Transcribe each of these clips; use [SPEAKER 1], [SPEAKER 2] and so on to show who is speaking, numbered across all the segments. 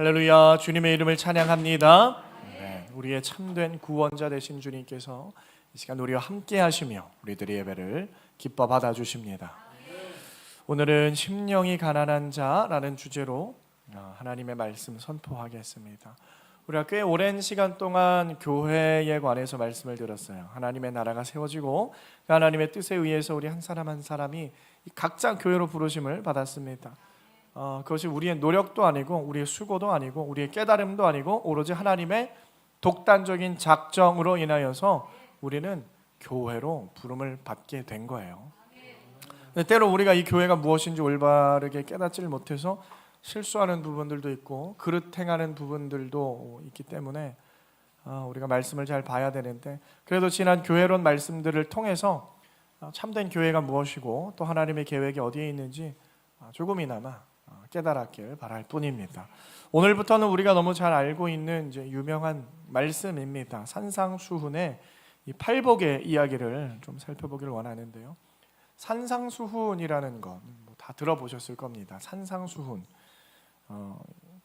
[SPEAKER 1] 할렐루야, 주님의 이름을 찬양합니다. 네, 우리의 참된 구원자 되신 주님께서 이 시간 우리와 함께 하시며 우리들의 예배를 기뻐 받아주십니다. 오늘은 심령이 가난한 자라는 주제로 하나님의 말씀 선포하겠습니다. 우리가 꽤 오랜 시간 동안 교회에 관해서 말씀을 들었어요. 하나님의 나라가 세워지고 그 하나님의 뜻에 의해서 우리 한 사람 한 사람이 각자 교회로 부르심을 받았습니다. 그것이 우리의 노력도 아니고 우리의 수고도 아니고 우리의 깨달음도 아니고 오로지 하나님의 독단적인 작정으로 인하여서 우리는 교회로 부름을 받게 된 거예요. 때로 우리가 이 교회가 무엇인지 올바르게 깨닫지를 못해서 실수하는 부분들도 있고 그릇 행하는 부분들도 있기 때문에 우리가 말씀을 잘 봐야 되는데, 그래도 지난 교회론 말씀들을 통해서 참된 교회가 무엇이고 또 하나님의 계획이 어디에 있는지 조금이나마 깨달았길 바랄 뿐입니다. 오늘부터는 우리가 너무 잘 알고 있는 이제 유명한 말씀입니다. 산상수훈의 이 팔복의 이야기를 좀 살펴보기를 원하는데요. 산상수훈이라는 것 다 들어보셨을 겁니다. 산상수훈.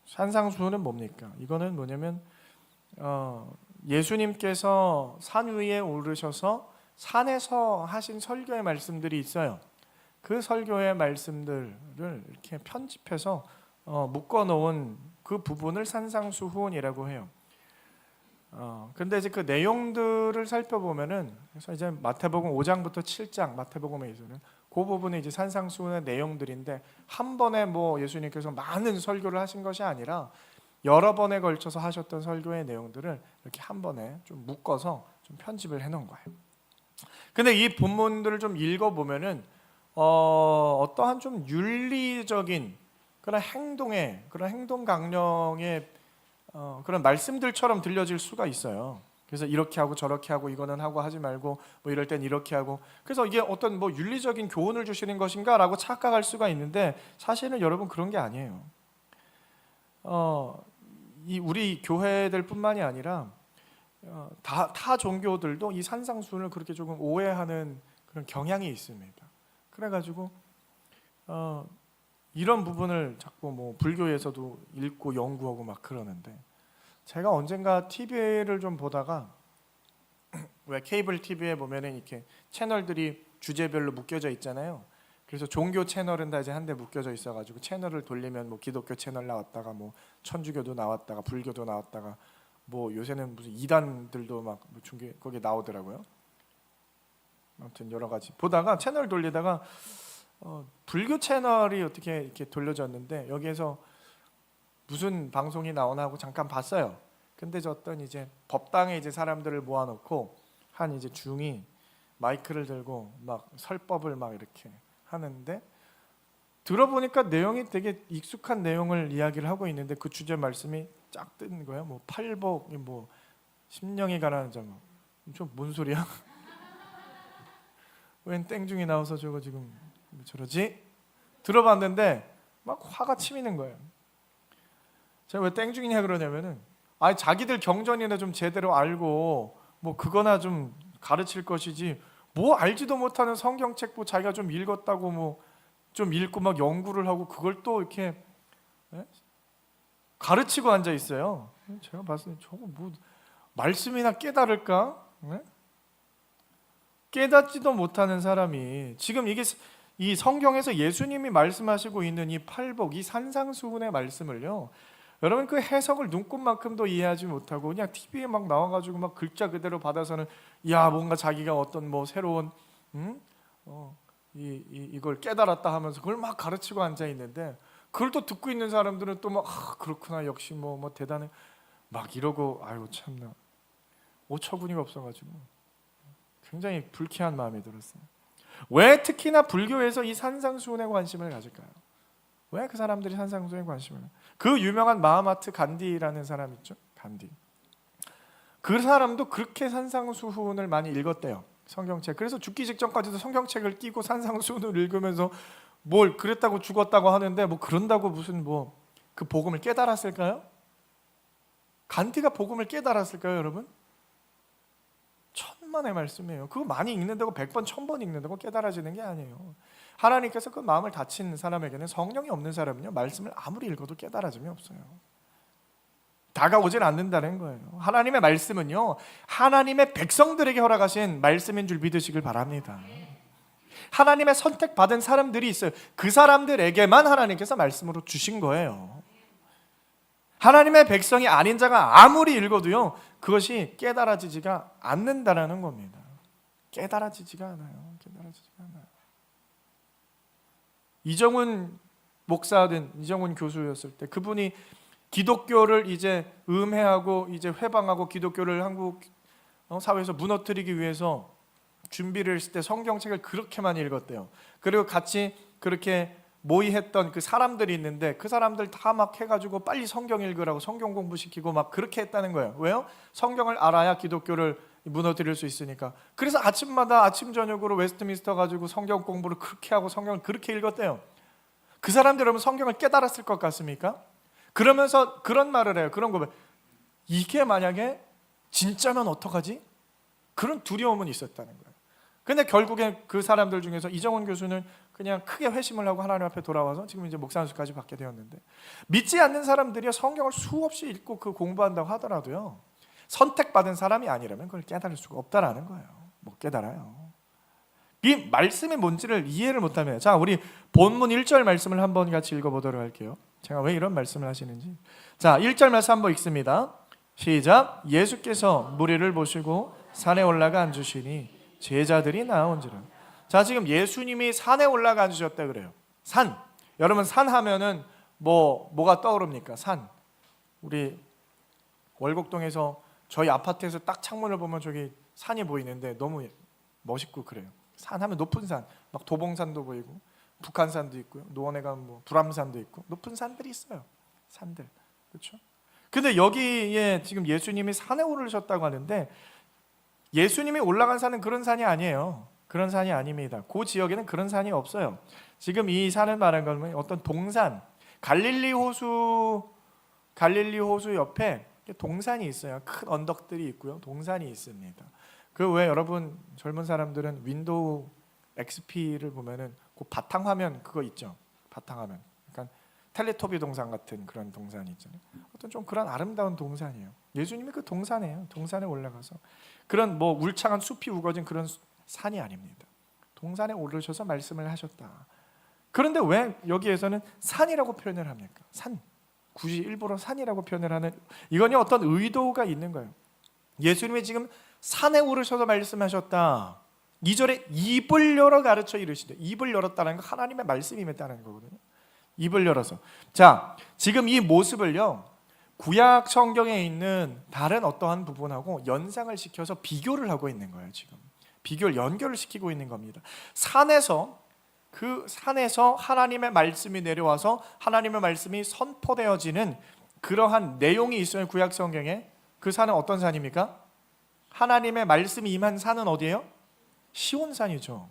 [SPEAKER 1] 산상수훈은 뭡니까? 이거는 뭐냐면 예수님께서 산 위에 오르셔서 산에서 하신 설교의 말씀들이 있어요. 그 설교의 말씀들을 이렇게 편집해서 묶어놓은 그 부분을 산상수훈이라고 해요. 근데 이제 그 내용들을 살펴보면은, 그래서 이제 마태복음 5장부터 7장 마태복음에서는 그 부분이 이제 산상수훈의 내용들인데, 한 번에 뭐 예수님께서 많은 설교를 하신 것이 아니라 여러 번에 걸쳐서 하셨던 설교의 내용들을 이렇게 한 번에 좀 묶어서 좀 편집을 해놓은 거예요. 근데 이 본문들을 좀 읽어보면은 어떠한 좀 윤리적인 그런 행동 강령의 그런 말씀들처럼 들려질 수가 있어요. 그래서 이렇게 하고 저렇게 하고 이거는 하고 하지 말고 뭐 이럴 땐 이렇게 하고, 그래서 이게 어떤 뭐 윤리적인 교훈을 주시는 것인가라고 착각할 수가 있는데, 사실은 여러분 그런 게 아니에요. 이 우리 교회들뿐만이 아니라 타 종교들도 이 산상수훈을 그렇게 조금 오해하는 그런 경향이 있습니다. 그래가지고 이런 부분을 자꾸 뭐 불교에서도 읽고 연구하고 막 그러는데, 제가 언젠가 TV를 좀 보다가 왜 케이블 TV에 보면은 이렇게 채널들이 주제별로 묶여져 있잖아요. 그래서 종교 채널은 다 이제 한데 묶여져 있어가지고 채널을 돌리면 뭐 기독교 채널 나왔다가 뭐 천주교도 나왔다가 불교도 나왔다가 뭐 요새는 무슨 이단들도 막 중계 거기에 나오더라고요. 아무튼 여러 가지 보다가 채널 돌리다가 불교 채널이 어떻게 이렇게 돌려졌는데, 여기에서 무슨 방송이 나오나 하고 잠깐 봤어요. 근데 저 어떤 이제 법당에 이제 사람들을 모아놓고 한 이제 중이 마이크를 들고 막 설법을 막 이렇게 하는데, 들어보니까 내용이 되게 익숙한 내용을 이야기를 하고 있는데 그 주제 말씀이 쫙 뜨는 거예요. 뭐 팔복, 뭐 심령이 가난한 자, 좀 뭔 소리야? 웬 땡중이 나와서 저거 지금 저러지? 들어봤는데 막 화가 치미는 거예요. 제가 왜 땡중이냐 그러냐면은, 자기들 경전이나 좀 제대로 알고 뭐 그거나 좀 가르칠 것이지, 뭐 알지도 못하는 성경책 뭐 자기가 좀 읽었다고 뭐 좀 읽고 막 연구를 하고 그걸 또 이렇게 가르치고 앉아 있어요. 제가 봤을 때 저거 뭐 말씀이나 깨달을까? 깨닫지도 못하는 사람이 지금 이게 이 성경에서 예수님이 말씀하시고 있는 이 팔복, 이 산상수훈의 말씀을요, 여러분 그 해석을 눈꽃만큼도 이해하지 못하고 그냥 TV에 막 나와가지고 막 글자 그대로 받아서는 뭔가 자기가 어떤 뭐 새로운 이걸 깨달았다 하면서 그걸 막 가르치고 앉아 있는데, 그걸 또 듣고 있는 사람들은 또 막 그렇구나, 역시 뭐 대단해 막 이러고, 아유 참나 어처구니가 없어가지고 굉장히 불쾌한 마음이 들었어요. 왜 특히나 불교에서 이 산상수훈에 관심을 가질까요? 왜 그 사람들이 산상수훈에 관심을? 그 유명한 마하마트 간디라는 사람 있죠? 간디. 그 사람도 그렇게 산상수훈을 많이 읽었대요. 성경책. 그래서 죽기 직전까지도 성경책을 끼고 산상수훈을 읽으면서 뭘 그랬다고 죽었다고 하는데, 뭐 그런다고 무슨 뭐 그 복음을 깨달았을까요? 간디가 복음을 깨달았을까요, 여러분? 천만의 말씀이에요. 그거 많이 읽는다고 100번, 1000번 읽는다고 깨달아지는 게 아니에요. 하나님께서 그 마음을 닫힌 사람에게는, 성령이 없는 사람은요 말씀을 아무리 읽어도 깨달아짐이 없어요. 다가오질 않는다는 거예요. 하나님의 말씀은요, 하나님의 백성들에게 허락하신 말씀인 줄 믿으시길 바랍니다. 하나님의 선택받은 사람들이 있어요. 그 사람들에게만 하나님께서 말씀으로 주신 거예요. 하나님의 백성이 아닌 자가 아무리 읽어도요, 그것이 깨달아지지가 않는다라는 겁니다. 깨달아지지가 않아요. 깨달아지지가 않아요. 이정훈 목사든 이정훈 교수였을 때 그분이 기독교를 이제 음해하고 이제 회방하고 기독교를 한국 사회에서 무너뜨리기 위해서 준비를 했을 때 성경책을 그렇게 많이 읽었대요. 그리고 같이 그렇게 모의했던 그 사람들이 있는데 그 사람들 다 막 해가지고 빨리 성경 읽으라고 성경 공부시키고 막 그렇게 했다는 거예요. 왜요? 성경을 알아야 기독교를 무너뜨릴 수 있으니까. 그래서 아침마다 아침 저녁으로 웨스트민스터 가지고 성경 공부를 그렇게 하고 성경을 그렇게 읽었대요. 그 사람들 여러분 성경을 깨달았을 것 같습니까? 그러면서 그런 말을 해요. 그런 거 이게 만약에 진짜면 어떡하지? 그런 두려움은 있었다는 거예요. 근데 결국엔 그 사람들 중에서 이정훈 교수는 그냥 크게 회심을 하고 하나님 앞에 돌아와서 지금 이제 목사 안수까지 받게 되었는데, 믿지 않는 사람들이 성경을 수없이 읽고 그 공부한다고 하더라도요, 선택받은 사람이 아니라면 그걸 깨달을 수가 없다라는 거예요. 못 깨달아요. 이 말씀이 뭔지를 이해를 못하면, 자, 우리 본문 1절 말씀을 한번 같이 읽어보도록 할게요. 제가 왜 이런 말씀을 하시는지. 자, 1절 말씀 한번 읽습니다. 시작. 예수께서 무리를 보시고 산에 올라가 앉으시니 제자들이 나온지라. 자, 지금 예수님이 산에 올라가 앉으셨다 그래요. 산. 여러분 산 하면은 뭐가 떠오릅니까? 산. 우리 월곡동에서 저희 아파트에서 딱 창문을 보면 저기 산이 보이는데 너무 멋있고 그래요. 산 하면 높은 산, 막 도봉산도 보이고 북한산도 있고요. 노원에 가면 뭐 불암산도 있고 높은 산들이 있어요. 산들. 그렇죠? 근데 여기에 지금 예수님이 산에 오르셨다고 하는데, 예수님이 올라간 산은 그런 산이 아니에요. 그런 산이 아닙니다. 그 지역에는 그런 산이 없어요. 지금 이 산을 말한 건 어떤 동산, 갈릴리 호수 옆에 동산이 있어요. 큰 언덕들이 있고요. 동산이 있습니다. 그 왜 여러분 젊은 사람들은 윈도우 XP를 보면은 그 바탕화면 그거 있죠. 바탕화면. 그러니까 텔레토비 동산 같은 그런 동산이 있잖아요. 어떤 좀 그런 아름다운 동산이에요. 예수님이 그 동산이에요. 동산에 올라가서 그런 뭐 울창한 숲이 우거진 그런 산이 아닙니다. 동산에 오르셔서 말씀을 하셨다. 그런데 왜 여기에서는 산이라고 표현을 합니까? 산. 굳이 일부러 산이라고 표현을 하는, 이건 어떤 의도가 있는 거예요. 예수님이 지금 산에 오르셔서 말씀하셨다. 2절에 입을 열어 가르쳐 이르시되, 입을 열었다는 건 하나님의 말씀이 임했다는 거거든요. 입을 열어서. 자, 지금 이 모습을요, 구약 성경에 있는 다른 어떠한 부분하고 연상을 시켜서 비교를 하고 있는 거예요. 지금 비교를 연결을 시키고 있는 겁니다. 그 산에서 하나님의 말씀이 내려와서 하나님의 말씀이 선포되어지는 그러한 내용이 있어요. 구약 성경에. 그 산은 어떤 산입니까? 하나님의 말씀이 임한 산은 어디예요? 시온산이죠.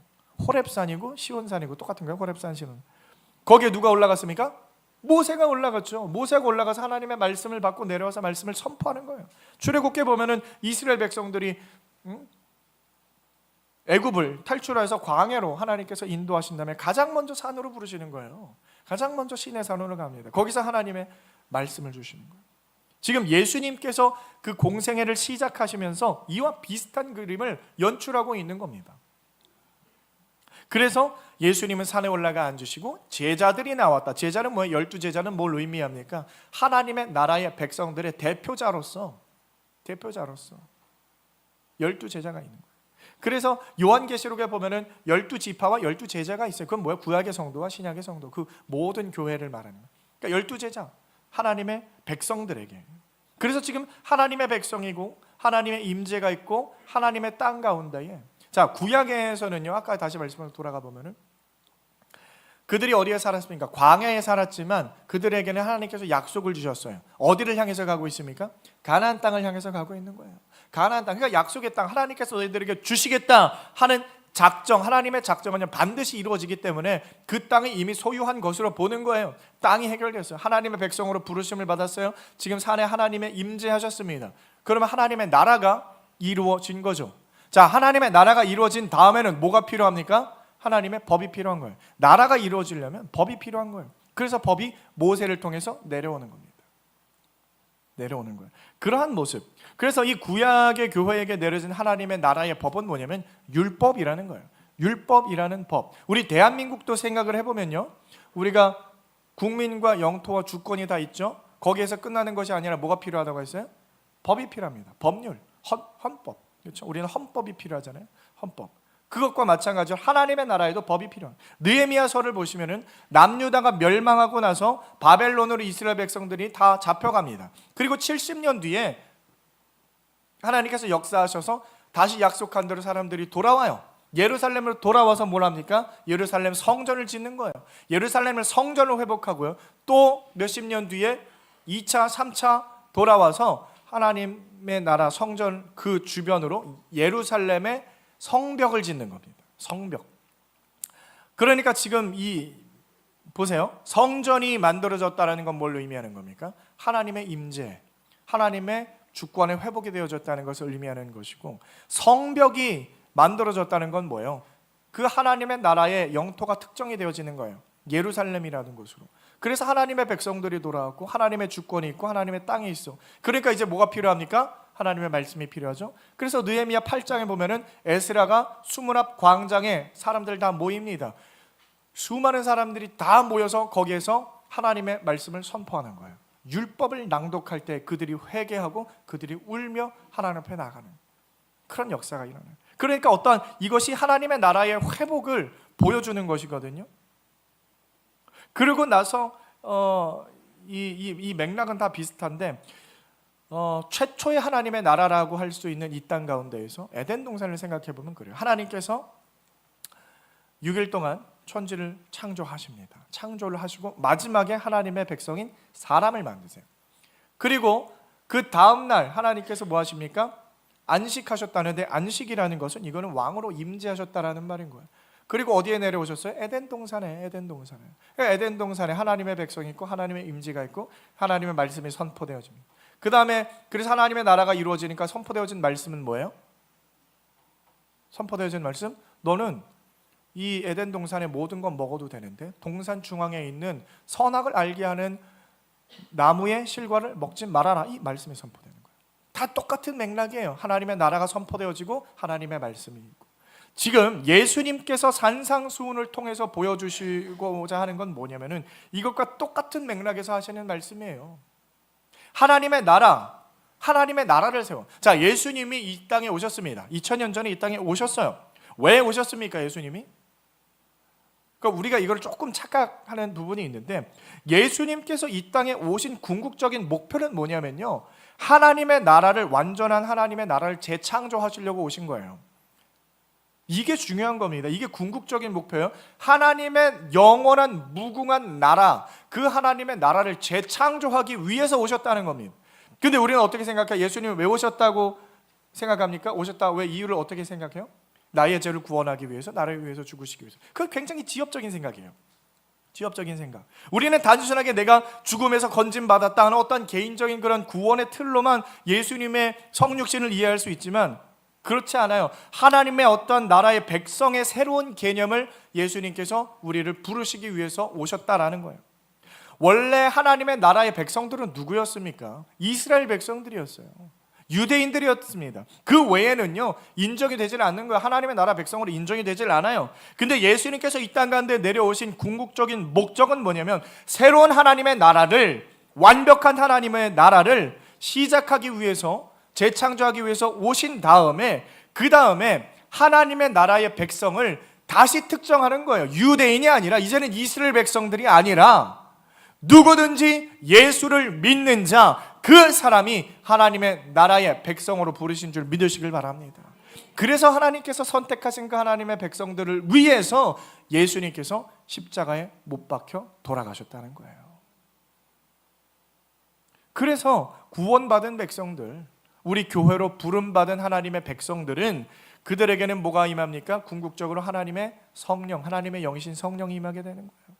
[SPEAKER 1] 호렙산이고 시온산이고 똑같은 거예요. 호렙산, 시온. 거기에 누가 올라갔습니까? 모세가 올라갔죠. 모세가 올라가서 하나님의 말씀을 받고 내려와서 말씀을 선포하는 거예요. 출애굽기에 보면은 이스라엘 백성들이 애굽을 탈출해서 광야로 하나님께서 인도하신 다음에 가장 먼저 산으로 부르시는 거예요. 가장 먼저 시내 산으로 갑니다. 거기서 하나님의 말씀을 주시는 거예요. 지금 예수님께서 그 공생애를 시작하시면서 이와 비슷한 그림을 연출하고 있는 겁니다. 그래서 예수님은 산에 올라가 앉으시고 제자들이 나왔다. 제자는 뭐예요? 12제자는 뭘 의미합니까? 하나님의 나라의 백성들의 대표자로서 12제자가 있는 거예요. 그래서 요한계시록에 보면은 12지파와 12제자가 있어요. 그건 뭐예요? 구약의 성도와 신약의 성도, 그 모든 교회를 말하는 거예요. 그러니까 12제자, 하나님의 백성들에게. 그래서 지금 하나님의 백성이고 하나님의 임재가 있고 하나님의 땅 가운데에, 자, 구약에서는요, 아까 다시 말씀을 돌아가 보면은 그들이 어디에 살았습니까? 광야에 살았지만 그들에게는 하나님께서 약속을 주셨어요. 어디를 향해서 가고 있습니까? 가나안 땅을 향해서 가고 있는 거예요. 가나안 땅, 그러니까 약속의 땅, 하나님께서 너희들에게 주시겠다 하는 작정, 하나님의 작정은 반드시 이루어지기 때문에 그 땅이 이미 소유한 것으로 보는 거예요. 땅이 해결됐어요. 하나님의 백성으로 부르심을 받았어요. 지금 산에 하나님의 임재하셨습니다. 그러면 하나님의 나라가 이루어진 거죠. 자, 하나님의 나라가 이루어진 다음에는 뭐가 필요합니까? 하나님의 법이 필요한 거예요. 나라가 이루어지려면 법이 필요한 거예요. 그래서 법이 모세를 통해서 내려오는 겁니다. 내려오는 거예요. 그러한 모습. 그래서 이 구약의 교회에게 내려진 하나님의 나라의 법은 뭐냐면 율법이라는 거예요. 율법이라는 법. 우리 대한민국도 생각을 해보면요, 우리가 국민과 영토와 주권이 다 있죠. 거기에서 끝나는 것이 아니라 뭐가 필요하다고 했어요? 법이 필요합니다. 법률, 헌법. 그렇죠? 우리는 헌법이 필요하잖아요. 헌법. 그것과 마찬가지로 하나님의 나라에도 법이 필요합니다. 느헤미야서를 보시면은 남유다가 멸망하고 나서 바벨론으로 이스라엘 백성들이 다 잡혀갑니다. 그리고 70년 뒤에 하나님께서 역사하셔서 다시 약속한 대로 사람들이 돌아와요. 예루살렘으로 돌아와서 뭘 합니까? 예루살렘 성전을 짓는 거예요. 예루살렘을 성전을 회복하고요. 또 몇십 년 뒤에 2차, 3차 돌아와서 하나님의 나라 성전 그 주변으로 예루살렘의 성벽을 짓는 겁니다. 성벽. 그러니까 지금 보세요. 성전이 만들어졌다는 건 뭘 의미하는 겁니까? 하나님의 임재, 하나님의 주권의 회복이 되어졌다는 것을 의미하는 것이고, 성벽이 만들어졌다는 건 뭐예요? 그 하나님의 나라의 영토가 특정이 되어지는 거예요. 예루살렘이라는 곳으로. 그래서 하나님의 백성들이 돌아왔고 하나님의 주권이 있고 하나님의 땅이 있어. 그러니까 이제 뭐가 필요합니까? 하나님의 말씀이 필요하죠. 그래서 느헤미야 8장에 보면은 에스라가 수문 앞 광장에 사람들 다 모입니다. 수많은 사람들이 다 모여서 거기에서 하나님의 말씀을 선포하는 거예요. 율법을 낭독할 때 그들이 회개하고 그들이 울며 하나님 앞에 나가는 그런 역사가 일어나요. 그러니까 어떠한 이것이 하나님의 나라의 회복을 보여주는 것이거든요. 그러고 나서 이 맥락은 다 비슷한데, 최초의 하나님의 나라라고 할 수 있는 이 땅 가운데에서 에덴 동산을 생각해 보면 그래요. 하나님께서 6일 동안 천지를 창조하십니다. 창조를 하시고 마지막에 하나님의 백성인 사람을 만드세요. 그리고 그 다음 날 하나님께서 뭐 하십니까? 안식하셨다는데, 안식이라는 것은 이거는 왕으로 임재하셨다라는 말인 거예요. 그리고 어디에 내려오셨어요? 에덴 동산에. 에덴 동산에 하나님의 백성이 있고 하나님의 임재가 있고 하나님의 말씀이 선포되어집니다. 그 다음에 그래서 하나님의 나라가 이루어지니까 선포되어진 말씀은 뭐예요? 선포되어진 말씀, 너는 이 에덴 동산의 모든 건 먹어도 되는데 동산 중앙에 있는 선악을 알게 하는 나무의 실과를 먹지 말아라. 이 말씀이 선포되는 거예요. 다 똑같은 맥락이에요. 하나님의 나라가 선포되어지고 하나님의 말씀이 있고. 지금 예수님께서 산상수훈을 통해서 보여주시고자 하는 건 뭐냐면은 이것과 똑같은 맥락에서 하시는 말씀이에요. 하나님의 나라를 세워. 자, 예수님이 이 땅에 오셨습니다. 2000년 전에 이 땅에 오셨어요. 왜 오셨습니까, 예수님이? 그러니까 우리가 이걸 조금 착각하는 부분이 있는데, 예수님께서 이 땅에 오신 궁극적인 목표는 뭐냐면요, 하나님의 나라를, 완전한 하나님의 나라를 재창조하시려고 오신 거예요. 이게 중요한 겁니다. 이게 궁극적인 목표예요. 하나님의 영원한 무궁한 나라, 그 하나님의 나라를 재창조하기 위해서 오셨다는 겁니다. 근데 우리는 어떻게 생각해요? 예수님이 왜 오셨다고 생각합니까? 오셨다, 왜 이유를 어떻게 생각해요? 나의 죄를 구원하기 위해서, 나를 위해서 죽으시기 위해서. 그건 굉장히 지엽적인 생각이에요. 지엽적인 생각. 우리는 단순하게 내가 죽음에서 건짐받았다 하는 어떤 개인적인 그런 구원의 틀로만 예수님의 성육신을 이해할 수 있지만, 그렇지 않아요. 하나님의 어떤 나라의 백성의 새로운 개념을 예수님께서 우리를 부르시기 위해서 오셨다라는 거예요. 원래 하나님의 나라의 백성들은 누구였습니까? 이스라엘 백성들이었어요. 유대인들이었습니다. 그 외에는요 인정이 되질 않는 거예요. 하나님의 나라 백성으로 인정이 되질 않아요. 근데 예수님께서 이 땅 가운데 내려오신 궁극적인 목적은 뭐냐면, 새로운 하나님의 나라를, 완벽한 하나님의 나라를 시작하기 위해서, 재창조하기 위해서 오신 다음에, 그 다음에 하나님의 나라의 백성을 다시 특정하는 거예요. 유대인이 아니라, 이제는 이스라엘 백성들이 아니라 누구든지 예수를 믿는 자, 그 사람이 하나님의 나라의 백성으로 부르신 줄 믿으시길 바랍니다. 그래서 하나님께서 선택하신 그 하나님의 백성들을 위해서 예수님께서 십자가에 못 박혀 돌아가셨다는 거예요. 그래서 구원받은 백성들, 우리 교회로 부름받은 하나님의 백성들은, 그들에게는 뭐가 임합니까? 궁극적으로 하나님의 성령, 하나님의 영이신 성령이 임하게 되는 거예요.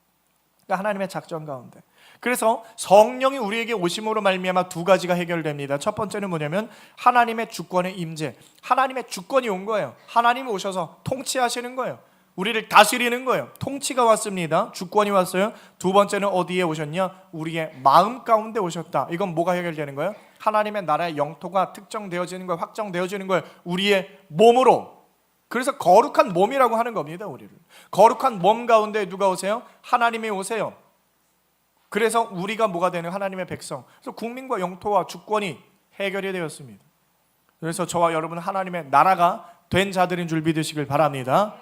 [SPEAKER 1] 그러니까 하나님의 작전 가운데. 그래서 성령이 우리에게 오심으로 말미암아 두 가지가 해결됩니다. 첫 번째는 뭐냐면 하나님의 주권의 임재. 하나님의 주권이 온 거예요. 하나님이 오셔서 통치하시는 거예요. 우리를 다스리는 거예요. 통치가 왔습니다. 주권이 왔어요. 두 번째는 어디에 오셨냐? 우리의 마음 가운데 오셨다. 이건 뭐가 해결되는 거예요? 하나님의 나라의 영토가 특정되어지는 거예요. 확정되어지는 거예요. 우리의 몸으로. 그래서 거룩한 몸이라고 하는 겁니다. 우리를 거룩한 몸 가운데 누가 오세요? 하나님이 오세요. 그래서 우리가 뭐가 되는 하나님의 백성. 그래서 국민과 영토와 주권이 해결이 되었습니다. 그래서 저와 여러분은 하나님의 나라가 된 자들인 줄 믿으시길 바랍니다.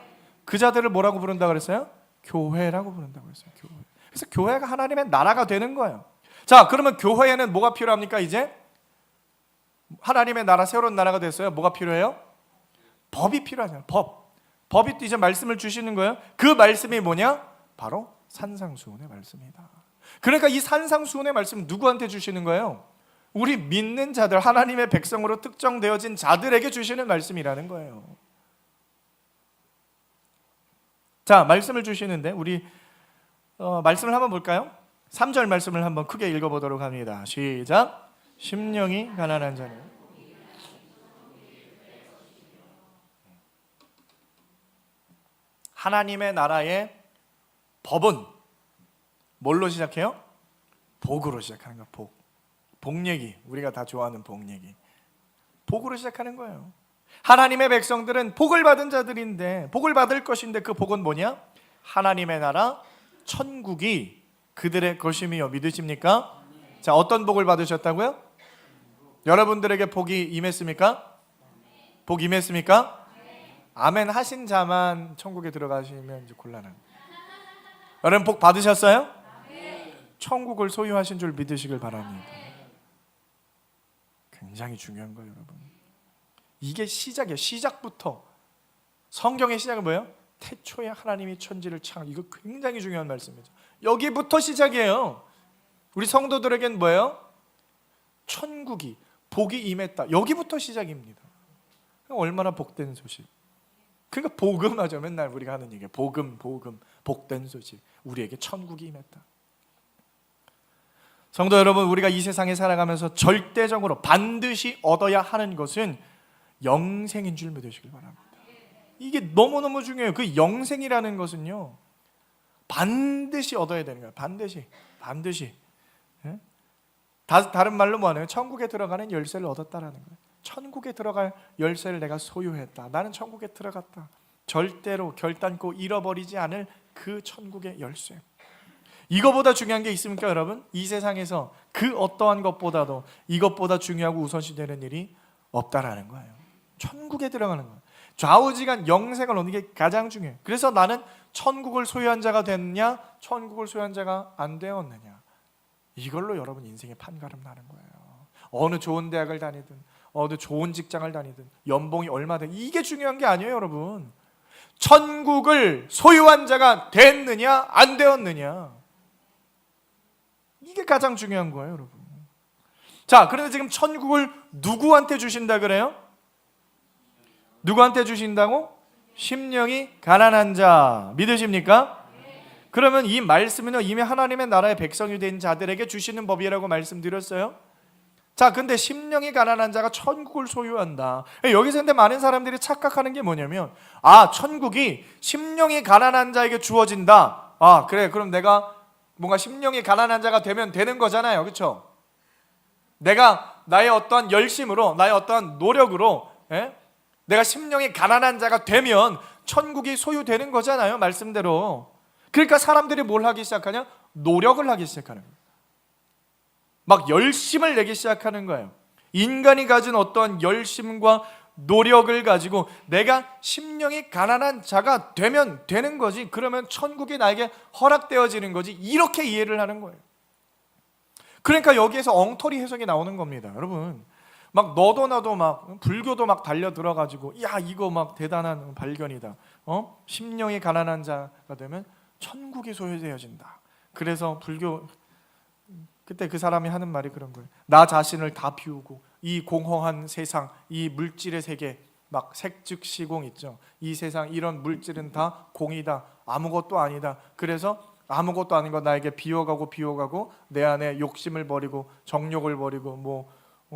[SPEAKER 1] 그 자들을 뭐라고 부른다 그랬어요? 교회라고 부른다고 했어요. 교회. 그래서 교회가 하나님의 나라가 되는 거예요. 자, 그러면 교회에는 뭐가 필요합니까? 이제 하나님의 나라, 새로운 나라가 됐어요. 뭐가 필요해요? 법이 필요하잖아요. 법이 이제 말씀을 주시는 거예요. 그 말씀이 뭐냐? 바로 산상수훈의 말씀이다. 그러니까 이 산상수훈의 말씀 누구한테 주시는 거예요? 우리 믿는 자들, 하나님의 백성으로 특정되어진 자들에게 주시는 말씀이라는 거예요. 자, 말씀을 주시는데 우리 말씀을 한번 볼까요? 3절 말씀을 한번 크게 읽어보도록 합니다. 시작. 심령이 가난한 자는 하나님의 나라의 법은 뭘로 시작해요? 복으로 시작하는 거예요. 복 얘기, 우리가 다 좋아하는 복 얘기. 복으로 시작하는 거예요. 하나님의 백성들은 복을 받은 자들인데, 복을 받을 것인데 그 복은 뭐냐? 하나님의 나라 천국이 그들의 것임이요. 믿으십니까? 자, 어떤 복을 받으셨다고요? 여러분들에게 복이 임했습니까? 복 임했습니까? 아멘 하신 자만 천국에 들어가시면 이제 곤란합니다. 여러분 복 받으셨어요? 천국을 소유하신 줄 믿으시길 바랍니다. 굉장히 중요한 거예요, 여러분. 이게 시작이에요. 시작부터 성경의 시작은 뭐예요? 태초에 하나님이 천지를 창. 이거 굉장히 중요한 말씀이죠. 여기부터 시작이에요. 우리 성도들에겐 뭐예요? 천국이, 복이 임했다. 여기부터 시작입니다. 얼마나 복된 소식. 그러니까 복음하죠. 맨날 우리가 하는 얘기예요. 복음, 복된 소식. 우리에게 천국이 임했다. 성도 여러분, 우리가 이 세상에 살아가면서 절대적으로 반드시 얻어야 하는 것은 영생인 줄 믿으시길 바랍니다. 이게 너무너무 중요해요. 그 영생이라는 것은요, 반드시 얻어야 되는 거예요. 반드시. 예? 다른 말로 뭐하네요? 천국에 들어가는 열쇠를 얻었다라는 거예요. 천국에 들어갈 열쇠를 내가 소유했다. 나는 천국에 들어갔다. 절대로 결단코 잃어버리지 않을 그 천국의 열쇠. 이거보다 중요한 게 있습니까, 여러분? 이 세상에서 그 어떠한 것보다도 이것보다 중요하고 우선시되는 일이 없다라는 거예요. 천국에 들어가는 거예요. 좌우지간 영생을 얻는 게 가장 중요해요. 그래서 나는 천국을 소유한 자가 됐냐, 천국을 소유한 자가 안 되었느냐, 이걸로 여러분 인생의 판가름 나는 거예요. 어느 좋은 대학을 다니든 어느 좋은 직장을 다니든 연봉이 얼마든 이게 중요한 게 아니에요, 여러분. 천국을 소유한 자가 됐느냐 안 되었느냐, 이게 가장 중요한 거예요, 여러분. 자, 그런데 지금 천국을 누구한테 주신다 그래요? 누구한테 주신다고? 심령이 가난한 자. 믿으십니까? 그러면 이 말씀은요, 이미 하나님의 나라의 백성이 된 자들에게 주시는 법이라고 말씀드렸어요. 자, 근데 심령이 가난한 자가 천국을 소유한다. 여기서 근데 많은 사람들이 착각하는 게 뭐냐면, 천국이 심령이 가난한 자에게 주어진다. 그래, 그럼 내가 뭔가 심령이 가난한 자가 되면 되는 거잖아요, 그렇죠? 내가 나의 어떠한 열심으로, 나의 어떠한 노력으로, 내가 심령이 가난한 자가 되면 천국이 소유되는 거잖아요, 말씀대로. 그러니까 사람들이 뭘 하기 시작하냐? 노력을 하기 시작하는 거예요. 막 열심을 내기 시작하는 거예요. 인간이 가진 어떠한 열심과 노력을 가지고 내가 심령이 가난한 자가 되면 되는 거지, 그러면 천국이 나에게 허락되어지는 거지, 이렇게 이해를 하는 거예요. 그러니까 여기에서 엉터리 해석이 나오는 겁니다, 여러분. 막 너도 나도 막 불교도 막 달려 들어가지고, 야, 이거 막 대단한 발견이다. 심령이 가난한 자가 되면 천국이 소유되어진다. 그래서 불교 그때 그 사람이 하는 말이 그런 거예요. 나 자신을 다 비우고 이 공허한 세상, 이 물질의 세계, 막 색즉시공 있죠. 이 세상, 이런 물질은 다 공이다, 아무것도 아니다. 그래서 아무것도 아닌 거 나에게 비워가고 내 안에 욕심을 버리고 정욕을 버리고 뭐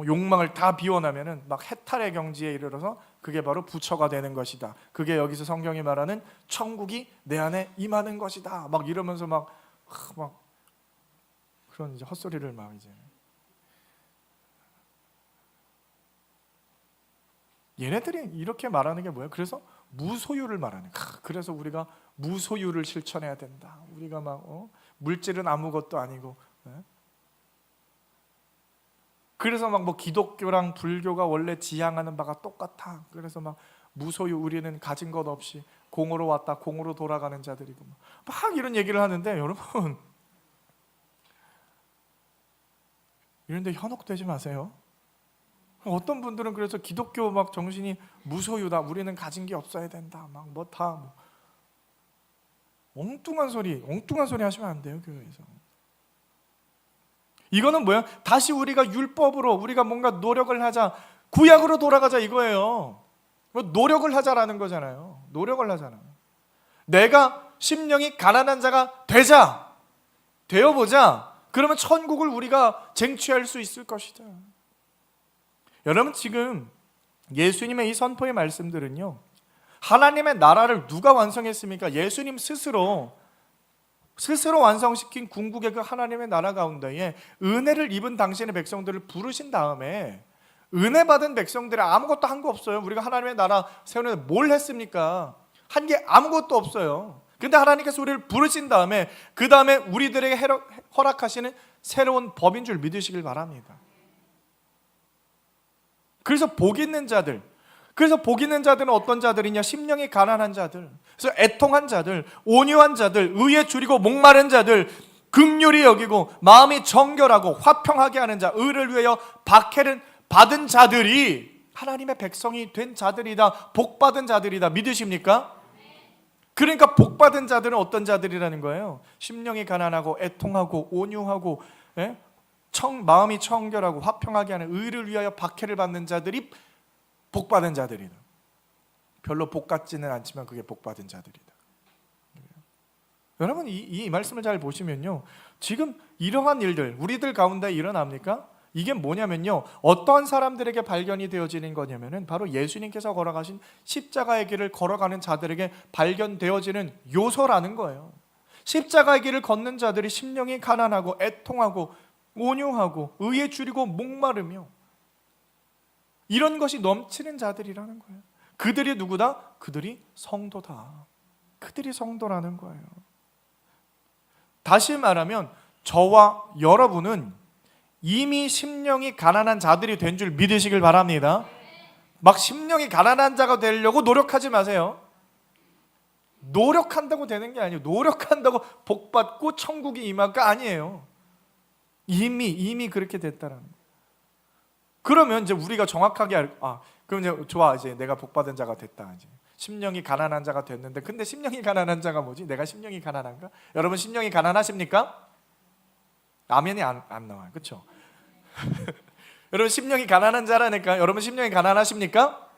[SPEAKER 1] 욕망을 다 비워나면은 막 해탈의 경지에 이르러서 그게 바로 부처가 되는 것이다. 그게 여기서 성경이 말하는 천국이 내 안에 임하는 것이다. 막 이러면서 막 그런 이제 헛소리를 막 이제 얘네들이 이렇게 말하는 게 뭐예요? 그래서 무소유를 말하는 거예요. 그래서 우리가 무소유를 실천해야 된다. 우리가 막 물질은 아무것도 아니고, 그래서 막 뭐 기독교랑 불교가 원래 지향하는 바가 똑같아. 그래서 막 무소유, 우리는 가진 것 없이 공으로 왔다 공으로 돌아가는 자들이고 막 이런 얘기를 하는데, 여러분 이런데 현혹되지 마세요. 어떤 분들은 그래서 기독교 막 정신이 무소유다, 우리는 가진 게 없어야 된다, 막 뭐 다 엉뚱한 소리 하시면 안 돼요, 교회에서. 이거는 뭐야? 다시 우리가 율법으로 우리가 뭔가 노력을 하자, 구약으로 돌아가자 이거예요. 노력을 하자라는 거잖아요. 노력을 하잖아. 내가 심령이 가난한 자가 되어보자. 그러면 천국을 우리가 쟁취할 수 있을 것이다. 여러분, 지금 예수님의 이 선포의 말씀들은요, 하나님의 나라를 누가 완성했습니까? 예수님 스스로 완성시킨 궁극의 그 하나님의 나라 가운데에 은혜를 입은 당신의 백성들을 부르신 다음에, 은혜 받은 백성들이 아무것도 한 거 없어요. 우리가 하나님의 나라 세우는데 뭘 했습니까? 한 게 아무것도 없어요. 근데 하나님께서 우리를 부르신 다음에, 그 다음에 우리들에게 허락하시는 새로운 법인 줄 믿으시길 바랍니다. 그래서 복 있는 자들은 어떤 자들이냐? 심령이 가난한 자들, 그래서 애통한 자들, 온유한 자들, 의에 줄이고 목마른 자들, 긍휼히 여기고 마음이 정결하고 화평하게 하는 자, 의를 위하여 박해를 받은 자들이 하나님의 백성이 된 자들이다. 복받은 자들이다. 믿으십니까? 그러니까 복받은 자들은 어떤 자들이라는 거예요? 심령이 가난하고 애통하고 온유하고, 마음이 청결하고 화평하게 하는, 의를 위하여 박해를 받는 자들이 복받은 자들이다. 별로 복 같지는 않지만 그게 복받은 자들이다. 여러분, 이 말씀을 잘 보시면요, 지금 이러한 일들 우리들 가운데 일어납니까? 이게 뭐냐면요, 어떠한 사람들에게 발견이 되어지는 거냐면은 바로 예수님께서 걸어가신 십자가의 길을 걸어가는 자들에게 발견되어지는 요소라는 거예요. 십자가의 길을 걷는 자들이 심령이 가난하고 애통하고 온유하고 의에 줄이고 목마르며 이런 것이 넘치는 자들이라는 거예요. 그들이 누구다? 그들이 성도다. 그들이 성도라는 거예요. 다시 말하면 저와 여러분은 이미 심령이 가난한 자들이 된 줄 믿으시길 바랍니다. 막 심령이 가난한 자가 되려고 노력하지 마세요. 노력한다고 되는 게 아니에요. 노력한다고 복받고 천국이 임할까? 아니에요. 이미 그렇게 됐다라는 거예요. 그러면 이제 우리가 정확하게 그럼 이제 좋아, 이제 내가 복받은 자가 됐다. 이제 심령이 가난한 자가 됐는데, 근데 심령이 가난한 자가 뭐지? 내가 심령이 가난한가? 여러분, 심령이 가난하십니까? 아멘이 안 나와요. 그렇죠? 여러분, 심령이 가난한 자라니까. 여러분, 심령이 가난하십니까?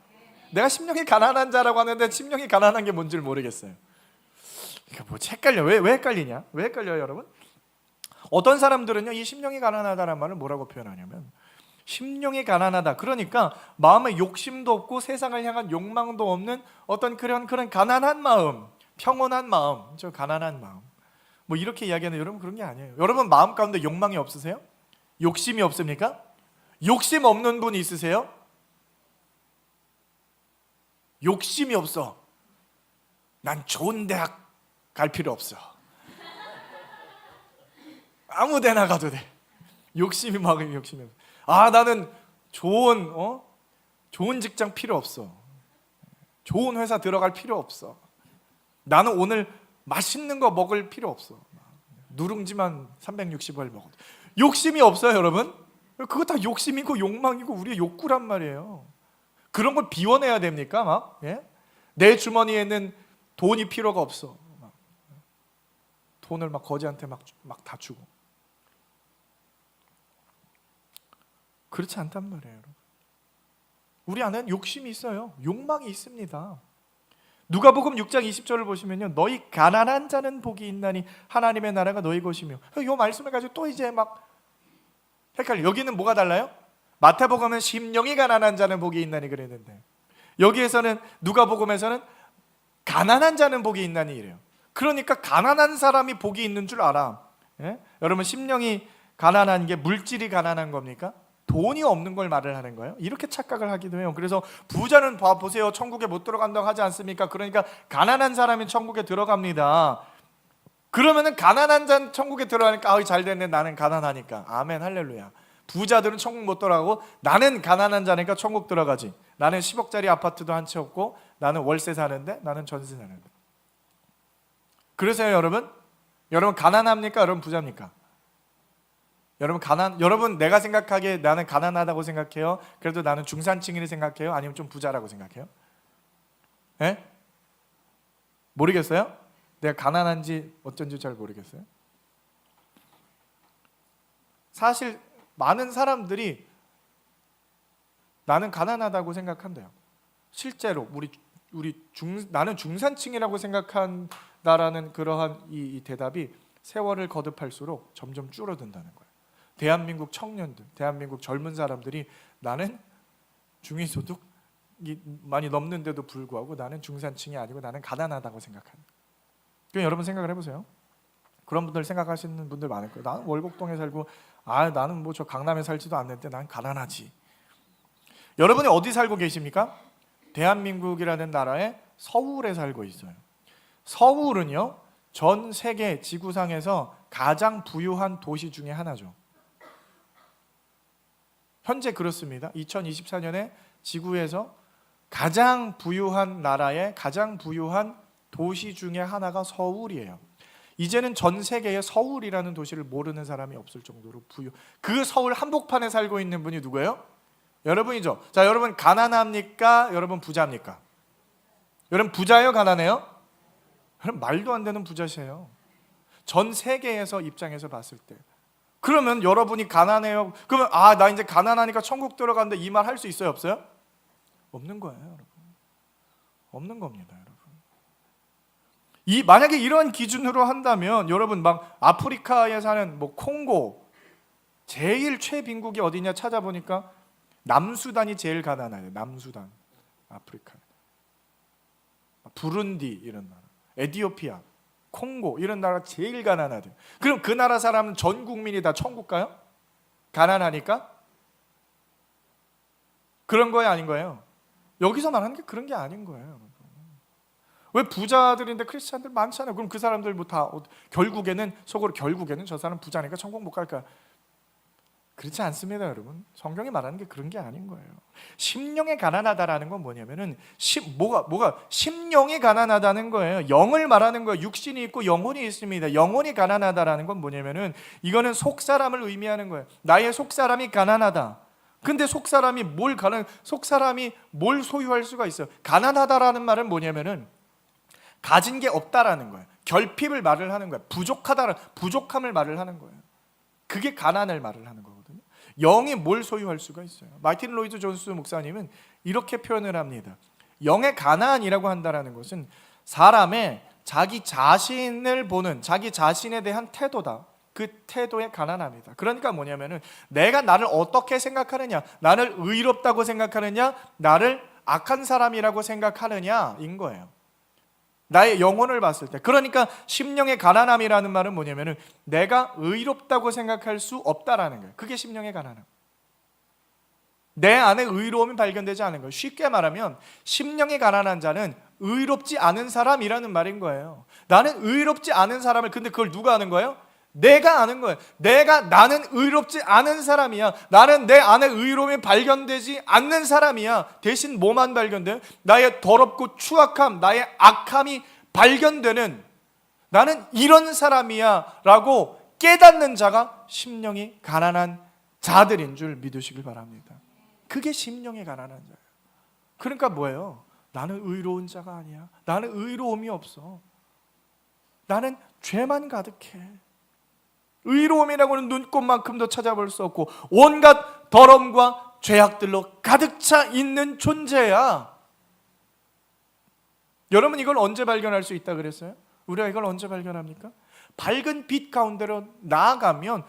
[SPEAKER 1] 내가 심령이 가난한 자라고 하는데 심령이 가난한 게 뭔지 모르겠어요. 이게 뭐지? 헷갈려. 왜 헷갈리냐? 왜 헷갈려요, 여러분? 어떤 사람들은요, 이 심령이 가난하다는 말을 뭐라고 표현하냐면, 심령이 가난하다, 그러니까 마음에 욕심도 없고 세상을 향한 욕망도 없는 어떤 그런 가난한 마음, 평온한 마음, 저 가난한 마음, 뭐 이렇게 이야기하는, 여러분 그런 게 아니에요. 여러분 마음 가운데 욕망이 없으세요? 욕심이 없습니까? 욕심 없는 분 있으세요? 욕심이 없어. 난 좋은 대학 갈 필요 없어. 아무 데나 가도 돼. 욕심이 없어. 나는 좋은 직장 필요 없어. 좋은 회사 들어갈 필요 없어. 나는 오늘 맛있는 거 먹을 필요 없어. 누룽지만 360을 먹어도. 욕심이 없어요, 여러분? 그거 다 욕심이고 욕망이고 우리의 욕구란 말이에요. 그런 걸 비워내야 됩니까? 내 주머니에는 돈이 필요가 없어. 돈을 막 거지한테 막 다 주고. 그렇지 않단 말이에요, 여러분. 우리 안에는 욕심이 있어요. 욕망이 있습니다. 누가복음 6장 20절을 보시면요, 너희 가난한 자는 복이 있나니 하나님의 나라가 너희 것이며. 이 말씀을 가지고 또 이제 막 헷갈려. 여기는 뭐가 달라요? 마태복음은 심령이 가난한 자는 복이 있나니 그랬는데, 여기에서는 누가복음에서는 가난한 자는 복이 있나니 이래요. 그러니까 가난한 사람이 복이 있는 줄 알아. 예? 여러분 심령이 가난한 게 물질이 가난한 겁니까? 돈이 없는 걸 말을 하는 거예요. 이렇게 착각을 하기도 해요. 그래서 부자는 보세요, 천국에 못 들어간다고 하지 않습니까? 그러니까 가난한 사람이 천국에 들어갑니다. 그러면은 가난한 자는 천국에 들어가니까 잘 됐네, 나는 가난하니까. 아멘 할렐루야. 부자들은 천국 못 들어가고 나는 가난한 자니까 천국 들어가지. 나는 10억짜리 아파트도 한 채 없고 나는 월세 사는데, 나는 전세 사는데. 그래서요, 여러분 가난합니까? 여러분 부자입니까? 여러분 내가 생각하기에 나는 가난하다고 생각해요? 그래도 나는 중산층이라 생각해요? 아니면 좀 부자라고 생각해요? 예? 모르겠어요? 내가 가난한지 어쩐지 잘 모르겠어요. 사실 많은 사람들이 나는 가난하다고 생각한대요. 실제로 나는 중산층이라고 생각한다라는 그러한 이 대답이 세월을 거듭할수록 점점 줄어든다는 거예요. 대한민국 청년들, 대한민국 젊은 사람들이 나는 중위소득이 많이 넘는데도 불구하고 나는 중산층이 아니고 나는 가난하다고 생각하는. 그럼 여러분 생각을 해보세요. 그런 분들 생각하시는 분들 많을 거예요. 나는 월곡동에 살고 나는 뭐 저 강남에 살지도 않는데 난 가난하지. 여러분이 어디 살고 계십니까? 대한민국이라는 나라의 서울에 살고 있어요. 서울은요, 전 세계 지구상에서 가장 부유한 도시 중에 하나죠. 현재 그렇습니다. 2024년에 지구에서 가장 부유한 나라의 가장 부유한 도시 중에 하나가 서울이에요. 이제는 전 세계에 서울이라는 도시를 모르는 사람이 없을 정도로 부유. 그 서울 한복판에 살고 있는 분이 누구예요? 여러분이죠. 자, 여러분 가난합니까? 여러분 부자입니까? 여러분 부자예요? 가난해요? 여러분 말도 안 되는 부자세요. 전 세계에서 입장에서 봤을 때. 그러면 여러분이 가난해요. 그러면 나 이제 가난하니까 천국 들어간다, 이 말 할 수 있어요? 없어요? 없는 거예요, 여러분. 없는 겁니다, 여러분. 만약에 이런 기준으로 한다면 여러분 막 아프리카에 사는 뭐 콩고, 제일 최빈국이 어디냐 찾아보니까 남수단이 제일 가난해요. 남수단, 아프리카. 부룬디 이런 나라, 에티오피아, 콩고 이런 나라 제일 가난하대요. 그럼 그 나라 사람은 전 국민이 다 천국 가요? 가난하니까? 그런 거예요, 아닌 거예요? 여기서 말하는 게 그런 게 아닌 거예요. 왜 부자들인데 크리스찬들 많잖아요. 그럼 그 사람들 뭐 다 결국에는 저 사람 부자니까 천국 못 갈까? 그렇지 않습니다, 여러분. 성경이 말하는 게 그런 게 아닌 거예요. 심령이 가난하다라는 건 뭐냐면은 심령이 가난하다는 거예요. 영을 말하는 거예요. 육신이 있고 영혼이 있습니다. 영혼이 가난하다라는 건 뭐냐면은 이거는 속사람을 의미하는 거예요. 나의 속사람이 가난하다. 근데 속사람이 뭘 소유할 수가 있어요? 가난하다라는 말은 뭐냐면은 가진 게 없다라는 거예요. 결핍을 말을 하는 거예요. 부족함을 말을 하는 거예요. 그게 가난을 말을 하는 거거든요. 영이 뭘 소유할 수가 있어요? 마틴 로이드 존스 목사님은 이렇게 표현을 합니다. 영의 가난이라고 한다는 것은 사람의 자기 자신을 보는, 자기 자신에 대한 태도다. 그 태도에 가난합니다. 그러니까 뭐냐면은 내가 나를 어떻게 생각하느냐, 나를 의롭다고 생각하느냐, 나를 악한 사람이라고 생각하느냐인 거예요. 나의 영혼을 봤을 때. 그러니까 심령의 가난함이라는 말은 뭐냐면은 내가 의롭다고 생각할 수 없다라는 거예요. 그게 심령의 가난함. 내 안에 의로움이 발견되지 않은 거예요. 쉽게 말하면 심령의 가난한 자는 의롭지 않은 사람이라는 말인 거예요. 나는 의롭지 않은 사람을, 근데 그걸 누가 아는 거예요? 내가 아는 거예요. 나는 의롭지 않은 사람이야. 나는 내 안에 의로움이 발견되지 않는 사람이야. 대신 뭐만 발견돼요? 나의 더럽고 추악함, 나의 악함이 발견되는, 나는 이런 사람이야 라고 깨닫는 자가 심령이 가난한 자들인 줄 믿으시길 바랍니다. 그게 심령이 가난한 자예요. 그러니까 뭐예요? 나는 의로운 자가 아니야. 나는 의로움이 없어. 나는 죄만 가득해. 의로움이라고는 눈꼽만큼도 찾아볼 수 없고 온갖 더러움과 죄악들로 가득 차 있는 존재야. 여러분 이걸 언제 발견할 수 있다 그랬어요? 우리가 이걸 언제 발견합니까? 밝은 빛 가운데로 나아가면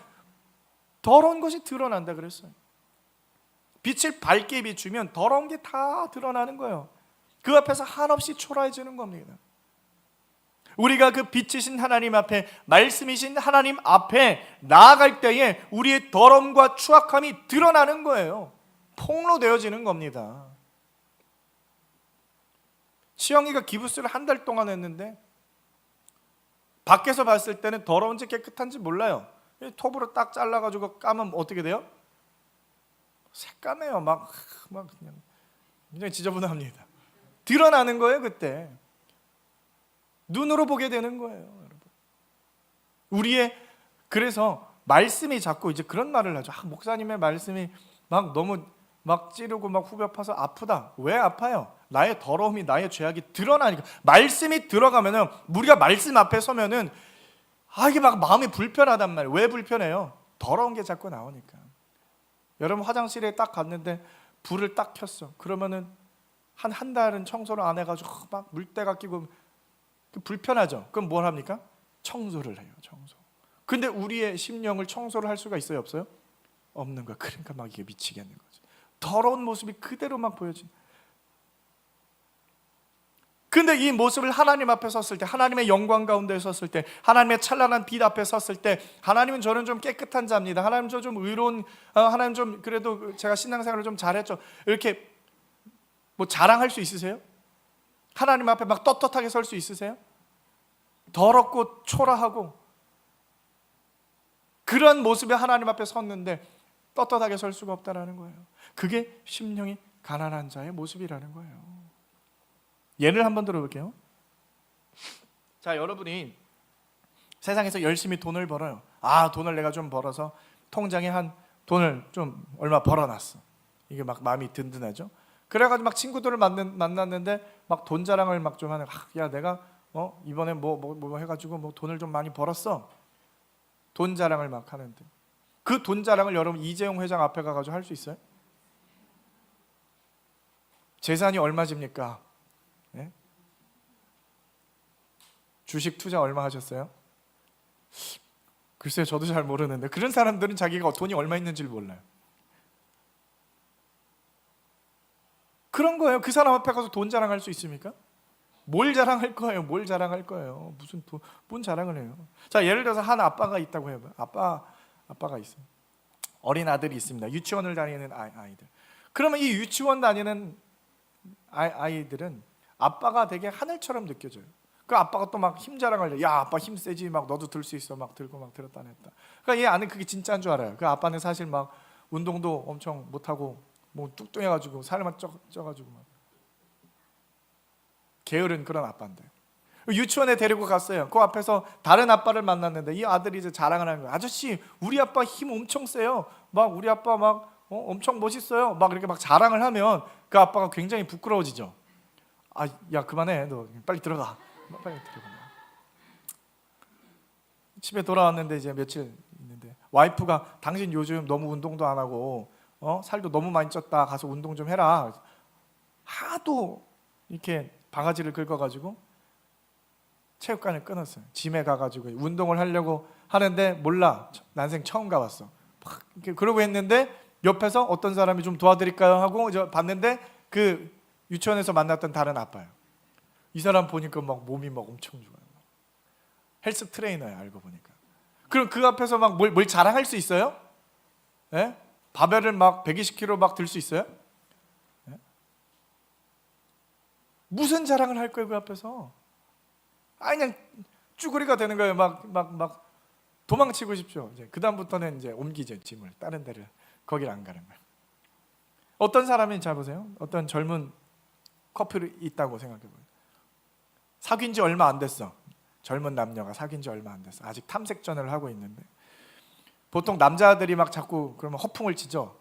[SPEAKER 1] 더러운 것이 드러난다 그랬어요. 빛을 밝게 비추면 더러운 게 다 드러나는 거예요. 그 앞에서 한없이 초라해지는 겁니다. 우리가 그 빛이신 하나님 앞에, 말씀이신 하나님 앞에 나아갈 때에 우리의 더러움과 추악함이 드러나는 거예요. 폭로되어지는 겁니다. 치영이가 기부스를 한 달 동안 했는데 밖에서 봤을 때는 더러운지 깨끗한지 몰라요. 톱으로 딱 잘라가지고 까면 어떻게 돼요? 새까매요. 막 그냥 굉장히 지저분합니다. 드러나는 거예요. 그때 눈으로 보게 되는 거예요, 여러분. 그래서 말씀이 자꾸 이제 그런 말을 하죠. 목사님의 말씀이 막 너무 막 찌르고 막 후벼 파서 아프다. 왜 아파요? 나의 더러움이, 나의 죄악이 드러나니까. 말씀이 들어가면은, 우리가 말씀 앞에 서면은 이게 막 마음이 불편하단 말이에요. 왜 불편해요? 더러운 게 자꾸 나오니까. 여러분 화장실에 딱 갔는데 불을 딱 켰어. 그러면은 한 달은 청소를 안 해가지고 막 물때가 끼고 불편하죠. 그럼 뭘 합니까? 청소를 해요. 청소. 근데 우리의 심령을 청소를 할 수가 있어요? 없어요? 없는 거야. 그러니까 막 이게 미치겠는 거지. 더러운 모습이 그대로 막 보여진. 근데 이 모습을 하나님 앞에 섰을 때, 하나님의 영광 가운데 섰을 때, 하나님의 찬란한 빛 앞에 섰을 때, 하나님은 저는 좀 깨끗한 자입니다. 하나님 저 좀 의로운, 하나님 좀 그래도 제가 신앙생활을 좀 잘했죠. 이렇게 뭐 자랑할 수 있으세요? 하나님 앞에 막 떳떳하게 설 수 있으세요? 더럽고 초라하고 그런 모습에 하나님 앞에 섰는데 떳떳하게 설 수가 없다라는 거예요. 그게 심령이 가난한 자의 모습이라는 거예요. 예를 한번 들어볼게요. 자, 여러분이 세상에서 열심히 돈을 벌어요. 돈을 내가 좀 벌어서 통장에 한 돈을 좀 얼마 벌어놨어. 이게 막 마음이 든든하죠. 그래가지고 막 친구들을 만났는데 막 돈 자랑을 막 좀 하는. 야, 내가 이번에 뭐 해가지고 뭐 돈을 좀 많이 벌었어. 돈 자랑을 막 하는데 그 돈 자랑을 여러분 이재용 회장 앞에 가가지고 할 수 있어요? 재산이 얼마집니까? 네? 주식 투자 얼마 하셨어요? 글쎄요, 저도 잘 모르는데 그런 사람들은 자기가 돈이 얼마 있는지를 몰라요. 그런 거예요. 그 사람 앞에 가서 돈 자랑할 수 있습니까? 뭘 자랑할 거예요? 뭘 자랑할 거예요? 뭔 자랑을 해요? 자, 예를 들어서 한 아빠가 있다고 해요. 아빠가 있어요. 어린 아들이 있습니다. 유치원을 다니는 아이들. 그러면 이 유치원 다니는 아이들은 아빠가 되게 하늘처럼 느껴져요. 그 아빠가 또 막 힘 자랑을 해요. 야, 아빠 힘 세지. 막 너도 들 수 있어. 막 들고 막 들었다 냈다. 그러니까 얘 아는 그게 진짜인 줄 알아요. 그 아빠는 사실 막 운동도 엄청 못하고 뭐 뚱뚱해가지고 살만 쪄가지고 막 게으른 그런 아빠인데 유치원에 데리고 갔어요. 그 앞에서 다른 아빠를 만났는데 이 아들이 이제 자랑을 하는 거예요. 아저씨, 우리 아빠 힘 엄청 세요. 막 우리 아빠 막 엄청 멋있어요. 막 이렇게 막 자랑을 하면 그 아빠가 굉장히 부끄러워지죠. 야, 그만해. 너 빨리 들어가. 빨리 들어가. 집에 돌아왔는데 이제 며칠 있는데 와이프가 당신 요즘 너무 운동도 안 하고 살도 너무 많이 쪘다. 가서 운동 좀 해라. 하도 이렇게 바가지를 긁어가지고 체육관을 끊었어요. 짐에 가가지고 운동을 하려고 하는데 몰라. 난생 처음 가봤어. 막 그러고 했는데 옆에서 어떤 사람이 좀 도와드릴까요? 하고 봤는데 그 유치원에서 만났던 다른 아빠예요. 이 사람 보니까 막 몸이 막 엄청 좋아요. 헬스 트레이너예요. 알고 보니까. 그럼 그 앞에서 막 뭘 자랑할 수 있어요? 예? 바벨을 막 120kg 막 들 수 있어요? 예? 무슨 자랑을 할 거예요, 그 앞에서? 그냥 쭈구리가 되는 거예요. 막 도망치고 싶죠. 이제 그 다음부터는 이제 옮기죠, 짐을 다른 데를. 거기를 안 가는 거예요. 어떤 사람이 잘 보세요. 어떤 젊은 커플이 있다고 생각해보세요. 사귄 지 얼마 안 됐어. 젊은 남녀가 사귄 지 얼마 안 됐어. 아직 탐색전을 하고 있는데 보통 남자들이 막 자꾸 그러면 허풍을 치죠.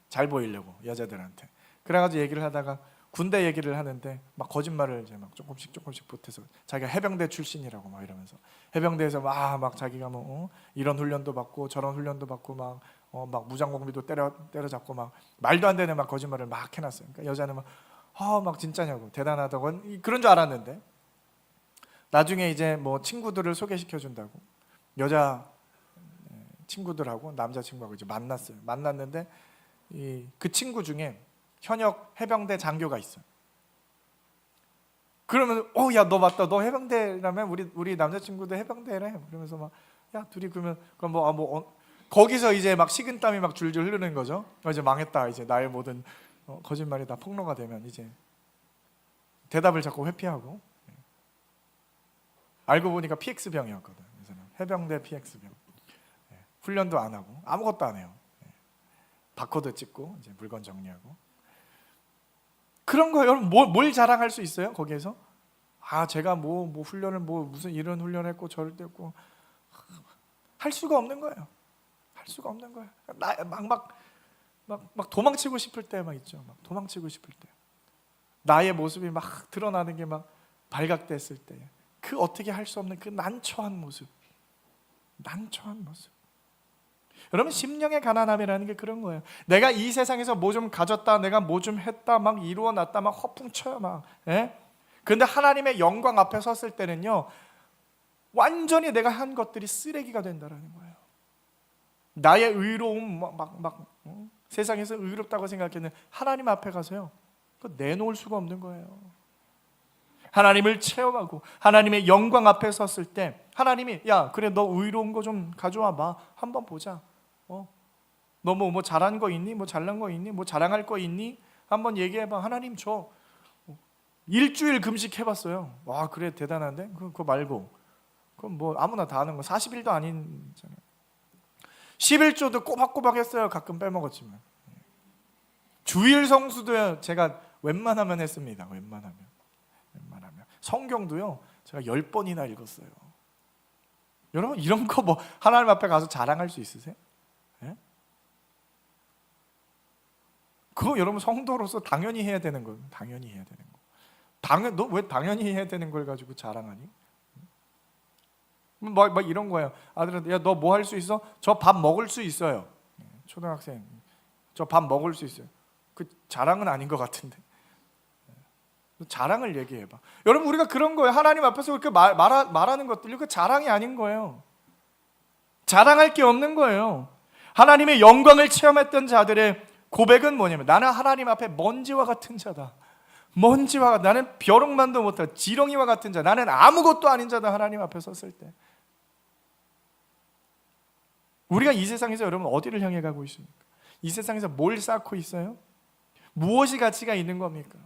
[SPEAKER 1] 잘 보이려고 여자들한테. 그래가지고 얘기를 하다가 군대 얘기를 하는데 막 거짓말을 이제 막 조금씩 보태서 자기가 해병대 출신이라고 막 이러면서 해병대에서 막 자기가 뭐 이런 훈련도 받고 저런 훈련도 받고 막 무장공비도 때려잡고 막 말도 안 되는 막 거짓말을 막 해놨어요. 그러니까 여자는 막 진짜냐고 대단하다고 그런 줄 알았는데 나중에 이제 뭐 친구들을 소개시켜 준다고 여자 친구들하고 남자 친구하고 이제 만났어요. 만났는데 그 친구 중에 현역 해병대 장교가 있어요. 그러면 야 너 맞다, 너 해병대라면 우리 남자친구도 해병대래. 그러면서 막 야 둘이 그러면 거기서 이제 막 식은땀이 막 줄줄 흐르는 거죠. 이제 망했다. 이제 나의 모든 거짓말이 다 폭로가 되면 이제 대답을 자꾸 회피하고, 알고 보니까 PX병이었거든. 해병대 PX병. 훈련도 안 하고 아무것도 안 해요. 바코드 찍고 이제 물건 정리하고. 그런 거 여러분 뭘 자랑할 수 있어요? 거기에서 제가 뭐 훈련을 무슨 이런 훈련을 했고 저럴 때 했고, 할 수가 없는 거예요. 할 수가 없는 거예요. 막 도망치고 싶을 때 막 있죠. 막 도망치고 싶을 때 나의 모습이 막 드러나는 게 막 발각됐을 때 그 어떻게 할 수 없는 그 난처한 모습. 여러분 심령의 가난함이라는 게 그런 거예요. 내가 이 세상에서 뭐 좀 가졌다, 내가 뭐 좀 했다, 막 이루어놨다, 막 허풍쳐요 막. 그런데 하나님의 영광 앞에 섰을 때는요, 완전히 내가 한 것들이 쓰레기가 된다라는 거예요. 나의 의로움 세상에서 의롭다고 생각했는데 하나님 앞에 가서요, 그거 내놓을 수가 없는 거예요. 하나님을 체험하고 하나님의 영광 앞에 섰을 때 하나님이 야 그래 너 의로운 거 좀 가져와 봐, 한번 보자. 너 뭐 잘한 거 있니? 뭐 잘난 거 있니? 뭐 자랑할 거 있니? 한번 얘기해봐. 하나님 저 일주일 금식 해봤어요. 와 그래 대단한데? 그거 말고 그럼 뭐 아무나 다 하는 거 40일도 아니잖아요. 11조도 꼬박꼬박 했어요. 가끔 빼먹었지만. 주일 성수도요 제가 웬만하면 했습니다. 웬만하면. 성경도요 제가 10번이나 읽었어요. 여러분 이런 거 뭐 하나님 앞에 가서 자랑할 수 있으세요? 그거 여러분 성도로서 당연히 해야 되는 거예요. 당연히 해야 되는 거. 너 왜 당연히 해야 되는 걸 가지고 자랑하니? 막 이런 거예요. 아들한테 야 너 뭐 할 수 있어? 저 밥 먹을 수 있어요. 초등학생 저 밥 먹을 수 있어요. 그 자랑은 아닌 것 같은데. 자랑을 얘기해봐. 여러분 우리가 그런 거예요. 하나님 앞에서 그렇게 말하는 것들이 그 자랑이 아닌 거예요. 자랑할 게 없는 거예요. 하나님의 영광을 체험했던 자들의 고백은 뭐냐면 나는 하나님 앞에 먼지와 같은 자다. 나는 벼룩만도 못한 지렁이와 같은 자, 나는 아무것도 아닌 자다. 하나님 앞에 섰을 때 우리가 이 세상에서 여러분 어디를 향해 가고 있습니까? 이 세상에서 뭘 쌓고 있어요? 무엇이 가치가 있는 겁니까?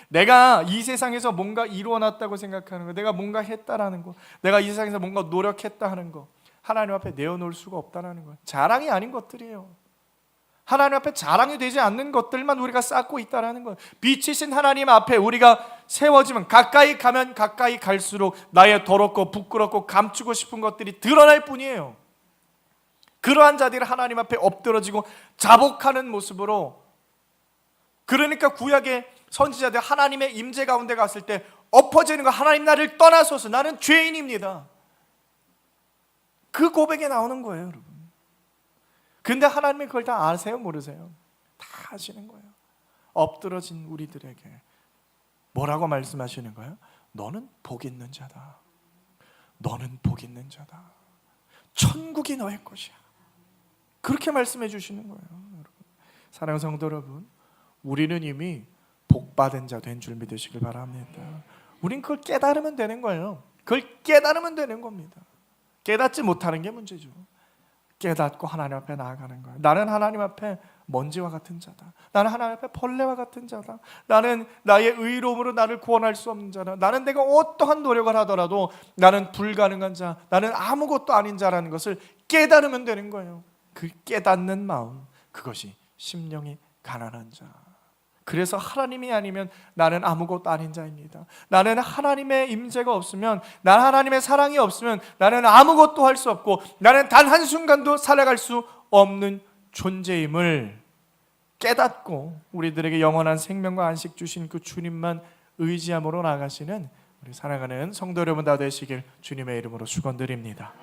[SPEAKER 1] 내가 이 세상에서 뭔가 이루어놨다고 생각하는 거, 내가 뭔가 했다라는 거, 내가 이 세상에서 뭔가 노력했다 하는 거, 하나님 앞에 내어놓을 수가 없다라는 거예요. 자랑이 아닌 것들이에요. 하나님 앞에 자랑이 되지 않는 것들만 우리가 쌓고 있다라는 거예요. 빛이신 하나님 앞에 우리가 세워지면 가까이 가면 가까이 갈수록 나의 더럽고 부끄럽고 감추고 싶은 것들이 드러날 뿐이에요. 그러한 자들이 하나님 앞에 엎드러지고 자복하는 모습으로, 그러니까 구약의 선지자들 하나님의 임재 가운데 갔을 때 엎어지는 거, 하나님 나를 떠나소서 나는 죄인입니다. 그 고백에 나오는 거예요 여러분. 근데 하나님이 그걸 다 아세요 모르세요? 다 아시는 거예요. 엎드러진 우리들에게 뭐라고 말씀하시는 거예요? 너는 복 있는 자다. 너는 복 있는 자다. 천국이 너의 것이야. 그렇게 말씀해 주시는 거예요 여러분. 사랑하는 성도 여러분, 우리는 이미 복받은 자 된 줄 믿으시길 바랍니다. 우린 그걸 깨달으면 되는 거예요. 그걸 깨달으면 되는 겁니다. 깨닫지 못하는 게 문제죠. 깨닫고 하나님 앞에 나아가는 거예요. 나는 하나님 앞에 먼지와 같은 자다. 나는 하나님 앞에 벌레와 같은 자다. 나는 나의 의로움으로 나를 구원할 수 없는 자다. 나는 내가 어떠한 노력을 하더라도 나는 불가능한 자, 나는 아무것도 아닌 자라는 것을 깨달으면 되는 거예요. 그 깨닫는 마음, 그것이 심령이 가난한 자. 그래서 하나님이 아니면 나는 아무것도 아닌 자입니다. 나는 하나님의 임재가 없으면, 나는 하나님의 사랑이 없으면 나는 아무것도 할 수 없고 나는 단 한순간도 살아갈 수 없는 존재임을 깨닫고 우리들에게 영원한 생명과 안식 주신 그 주님만 의지함으로 나아가시는 우리 사랑하는 성도 여러분 다 되시길 주님의 이름으로 축원드립니다.